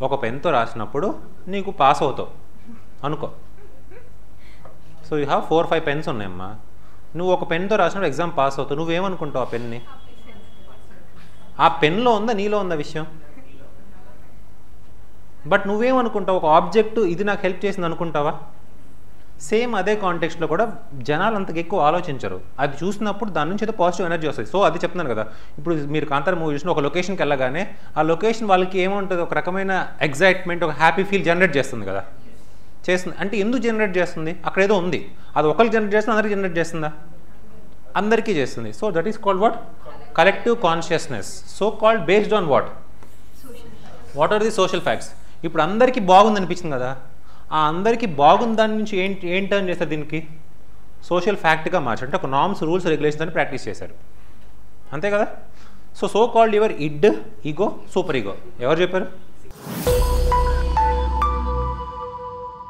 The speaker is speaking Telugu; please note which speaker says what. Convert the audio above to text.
Speaker 1: ఒక పెన్తో రాసినప్పుడు నీకు పాస్ అవుతావు అనుకో. సో యూ హ్యావ్ 4-5 పెన్స్ ఉన్నాయమ్మా. నువ్వు ఒక పెన్తో రాసినప్పుడు ఎగ్జామ్ పాస్ అవుతావు. నువ్వేమనుకుంటావు ఆ పెన్ని? ఆ పెన్లో ఉందా నీలో ఉందా విషయం? బట్ నువ్వేమనుకుంటావు? ఒక ఆబ్జెక్ట్ ఇది నాకు హెల్ప్ చేసింది అనుకుంటావా? సేమ్ అదే కాంటెక్స్ట్లో కూడా జనాలు అంతకు ఎక్కువ ఆలోచించరు. అది చూసినప్పుడు దాని నుంచి ఏదో పాజిటివ్ ఎనర్జీ వస్తుంది. సో అది చెప్తున్నాను కదా, ఇప్పుడు మీరు కాంతార మూవీ చూసిన ఒక లొకేషన్కి వెళ్ళగానే ఆ లొకేషన్ వాళ్ళకి ఏముంటుంది, ఒక రకమైన ఎగ్జైట్మెంట్, ఒక హ్యాపీ ఫీల్ జనరేట్ చేస్తుంది కదా. చేస్తుంది అంటే ఎందుకు జనరేట్ చేస్తుంది? అక్కడ ఏదో ఉంది. అది ఒకరికి జనరేట్ చేస్తుంది, అందరికీ జనరేట్ చేస్తుందా? అందరికీ చేస్తుంది. So that is called what? Collective consciousness. So called based on what? What are the social facts. ఇప్పుడు అందరికీ బాగుంది అనిపించింది కదా, ఆ అందరికీ బాగుంది దాని నుంచి ఏం టర్న్ చేస్తారు? దీనికి సోషల్ ఫ్యాక్ట్గా మార్చారు. అంటే ఒక నామ్స్, రూల్స్, రెగ్యులేషన్స్ అని ప్రాక్టీస్ చేశారు, అంతే కదా. So called your id, ego, super ego ఎవరు చెప్పారు?